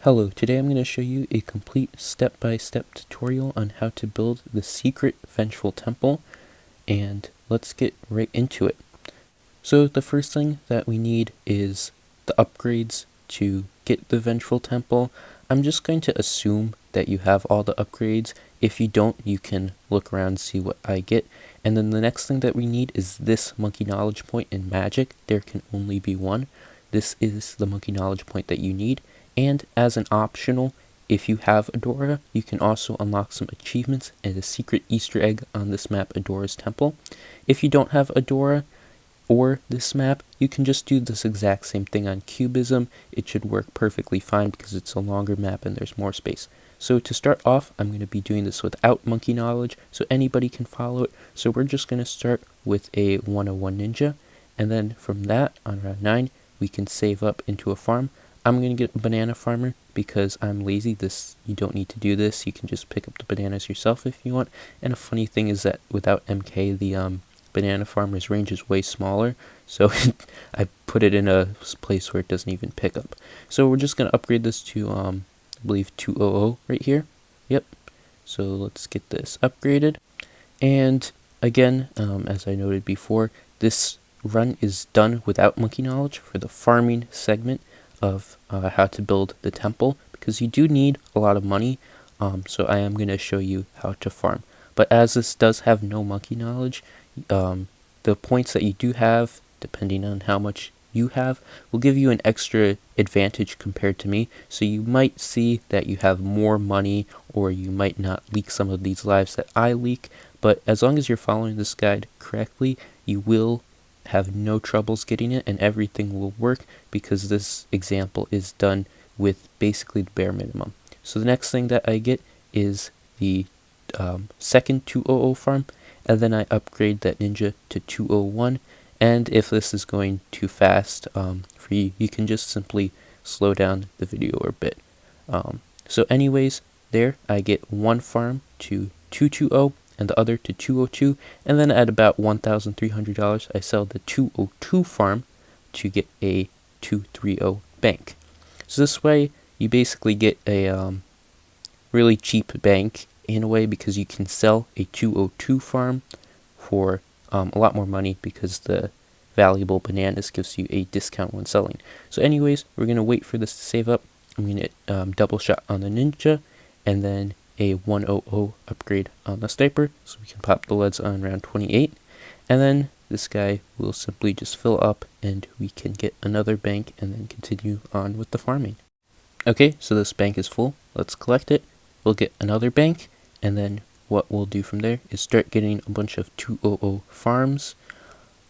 Hello, today I'm going to show you a complete step-by-step tutorial on how to build the secret Vengeful temple, and let's get right into it. So the first thing that we need is the upgrades to get the Vengeful temple. I'm just going to assume that you have all the upgrades. If you don't, you can look around and see what I get. And then the next thing that we need is this monkey knowledge point in magic. There can only be one. This is the monkey knowledge point that you need. And as an optional, if you have Adora, you can also unlock some achievements and a secret Easter egg on this map, Adora's Temple. If you don't have Adora or this map, you can just do this exact same thing on Cubism. It should work perfectly fine because it's a longer map and there's more space. So to start off, I'm going to be doing this without monkey knowledge, so anybody can follow it. So we're just going to start with a 101 ninja, and then from that, on round 9, we can save up into a farm. I'm going to get a banana farmer because I'm lazy. You don't need to do this. You can just pick up the bananas yourself if you want. And a funny thing is that without MK, the banana farmer's range is way smaller. So I put it in a place where it doesn't even pick up. So we're just going to upgrade this to, I believe, 200 right here. Yep. So let's get this upgraded. And again, as I noted before, this run is done without monkey knowledge for the farming segment of how to build the temple, because you do need a lot of money, so I am going to show you how to farm. But as this does have no monkey knowledge, the points that you do have, depending on how much you have, will give you an extra advantage compared to me. So you might see that you have more money, or you might not leak some of these lives that I leak, but as long as you're following this guide correctly, you will have no troubles getting it, and everything will work because this example is done with basically the bare minimum. So the next thing that I get is the second 200 farm, and then I upgrade that ninja to 201. And if this is going too fast for you, you can just simply slow down the video a bit. So anyways, there I get one farm to 220 and the other to 202, and then at about $1,300 I sell the 202 farm to get a 230 bank. So this way you basically get a really cheap bank in a way, because you can sell a 202 farm for a lot more money because the valuable bananas gives you a discount when selling. So anyways, we're going to wait for this to save up. I'm going to double shot on the ninja, and then a 100 upgrade on the sniper, so we can pop the leads on round 28, and then this guy will simply just fill up and we can get another bank and then continue on with the farming. Okay, so this bank is full. Let's collect it. We'll get another bank, and then what we'll do from there is start getting a bunch of 200 farms,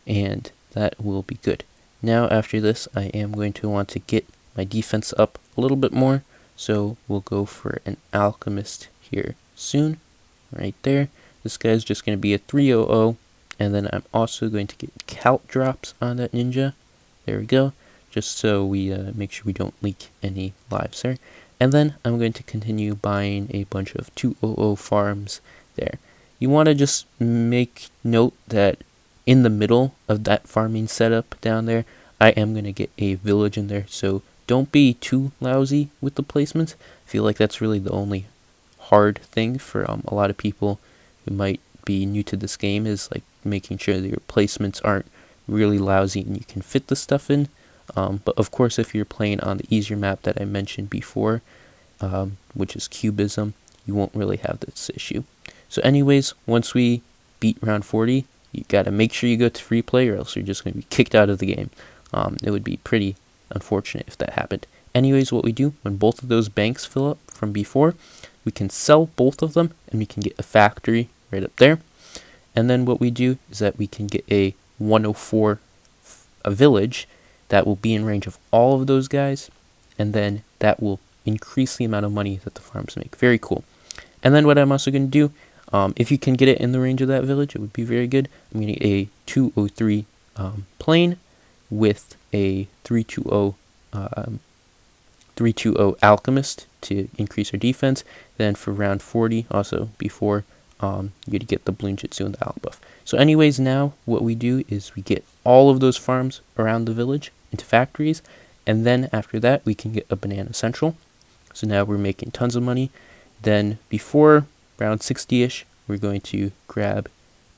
and that will be good. Now after this, I am going to want to get my defense up a little bit more, so we'll go for an alchemist here soon, right there. This guy's just going to be a 300, and then I'm also going to get calt drops on that ninja. There we go, just so we make sure we don't leak any lives there. And then I'm going to continue buying a bunch of 200 farms there. You want to just make note that in the middle of that farming setup down there, I am going to get a village in there, so don't be too lousy with the placements. I feel like that's really the only hard thing for a lot of people who might be new to this game, is like making sure that your placements aren't really lousy and you can fit the stuff in. But of course, if you're playing on the easier map that I mentioned before, which is Cubism, you won't really have this issue. So anyways, once we beat round 40, you gotta make sure you go to free play, or else you're just going to be kicked out of the game. It would be pretty unfortunate if that happened. Anyways, what we do when both of those banks fill up from before, we can sell both of them and we can get a factory right up there. And then what we do is that we can get a 104 village that will be in range of all of those guys, and then that will increase the amount of money that the farms make. Very cool. And then what I'm also going to do, if you can get it in the range of that village, it would be very good. I'm going to get a 203 plane with a 320 alchemist to increase our defense. Then for round 40, also before, you get the Bloons TD and the Owl buff. So anyways, now what we do is we get all of those farms around the village into factories, and then after that we can get a banana central. So now we're making tons of money. Then before round 60-ish, we're going to grab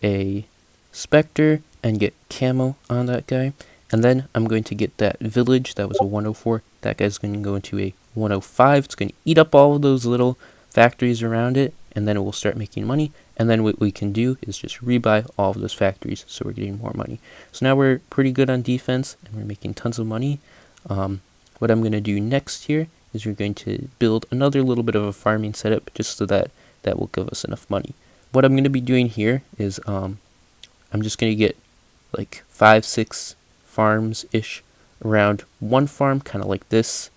a Spectre and get camo on that guy. And then I'm going to get that village that was a 104. That guy's going to go into a 105. It's going to eat up all of those little factories around it, and then it will start making money. And then what we can do is just rebuy all of those factories, so we're getting more money. So now we're pretty good on defense, and we're making tons of money. What I'm going to do next here is we're going to build another little bit of a farming setup, just so that that will give us enough money. What I'm going to be doing here is I'm just going to get like 5-6 farms-ish around one farm, kind of like this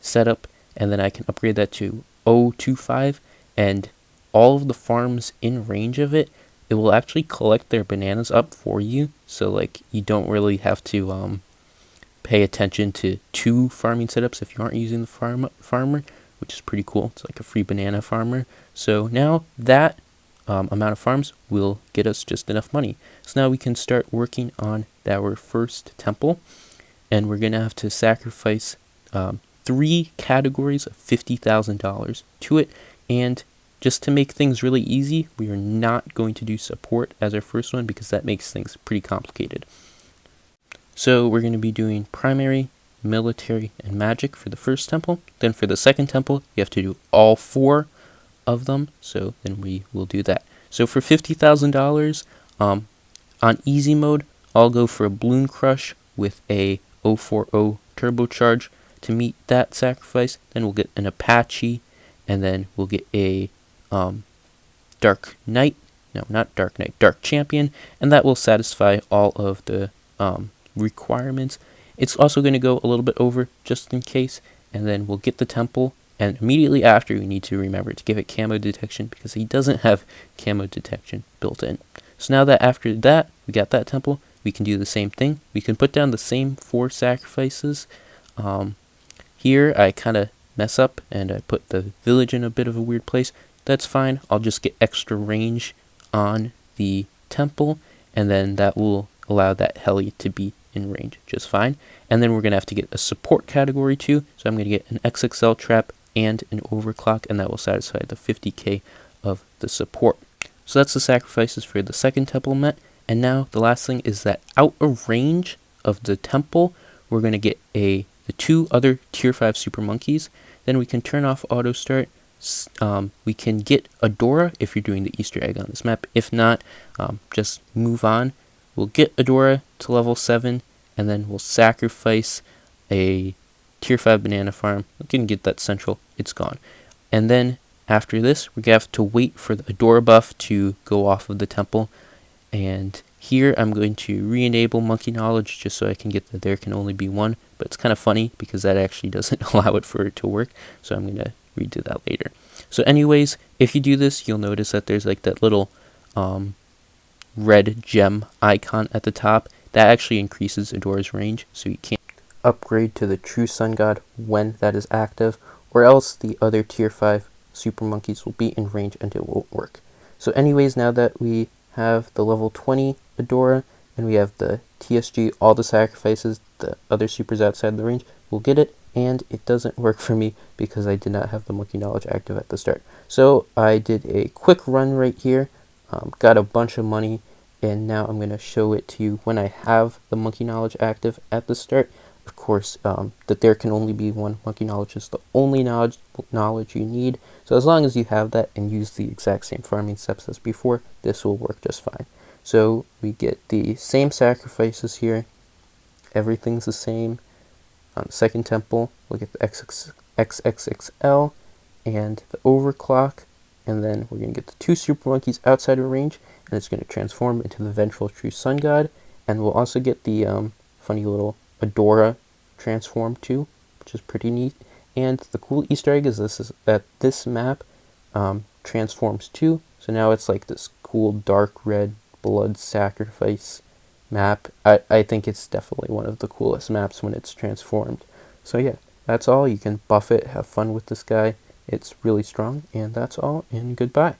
setup, and then I can upgrade that to 025, and all of the farms in range of it, it will actually collect their bananas up for you, so like you don't really have to pay attention to 2 farming setups if you aren't using the farmer, which is pretty cool. It's like a free banana farmer. So now that amount of farms will get us just enough money. So now we can start working on our first temple, and we're gonna have to sacrifice 3 categories of $50,000 to it. And just to make things really easy, we are not going to do support as our first one, because that makes things pretty complicated. So we're going to be doing primary, military, and magic for the first temple. Then for the second temple, you have to do all 4 of them, so then we will do that. So for $50,000, on easy mode, I'll go for a Bloon Crush with a 040 turbocharge to meet that sacrifice. Then we'll get an Apache, and then we'll get a Dark Knight, no, not Dark Knight, Dark Champion, and that will satisfy all of the requirements. It's also going to go a little bit over just in case, and then we'll get the temple, and immediately after we need to remember to give it camo detection, because he doesn't have camo detection built in. So now that after that we got that temple, we can do the same thing. We can put down the same 4 sacrifices. Here I kind of mess up and I put the village in a bit of a weird place. That's fine. I'll just get extra range on the temple, and then that will allow that heli to be in range just fine. And then we're going to have to get a support category too. So I'm going to get an XXL trap and an overclock, and that will satisfy the 50k of the support. So that's the sacrifices for the second temple met. And now the last thing is that out of range of the temple, we're going to get the 2 other tier 5 super monkeys. Then we can turn off auto start. We can get a Dora if you're doing the Easter egg on this map. If not, just move on. We'll get a Dora to level 7, and then we'll sacrifice a tier 5 banana farm. We can get that central. It's gone. And then after this, we're going to have to wait for the Adora buff to go off of the temple. And here I'm going to re-enable monkey knowledge just so I can get that there can only be 1. But it's kind of funny because that actually doesn't allow it for it to work. So I'm going to redo that later. So anyways, if you do this, you'll notice that there's like that little red gem icon at the top. That actually increases Adora's range, so you can't upgrade to the true sun god when that is active, or else the other tier 5 super monkeys will be in range and it won't work. So anyways, now that we have the level 20 Adora and we have the TSG, all the sacrifices, the other supers outside the range, we'll get it. And it doesn't work for me because I did not have the monkey knowledge active at the start. So I did a quick run right here, got a bunch of money, and now I'm going to show it to you when I have the monkey knowledge active at the start. Of course, that there can only be 1. Monkey knowledge is the only knowledge you need. So as long as you have that and use the exact same farming steps as before, this will work just fine. So we get the same sacrifices here. Everything's the same. On the second temple, we'll get the XXXL and the overclock, and then we're going to get the 2 super monkeys outside of range, and it's going to transform into the Vengeful true sun god, and we'll also get the funny little Adora transform too, which is pretty neat. And the cool Easter egg is that this map transforms too, so now it's like this cool dark red blood sacrifice map. I think it's definitely one of the coolest maps when it's transformed. So yeah, that's all. You can buff it, have fun with this guy. It's really strong, and that's all, and goodbye.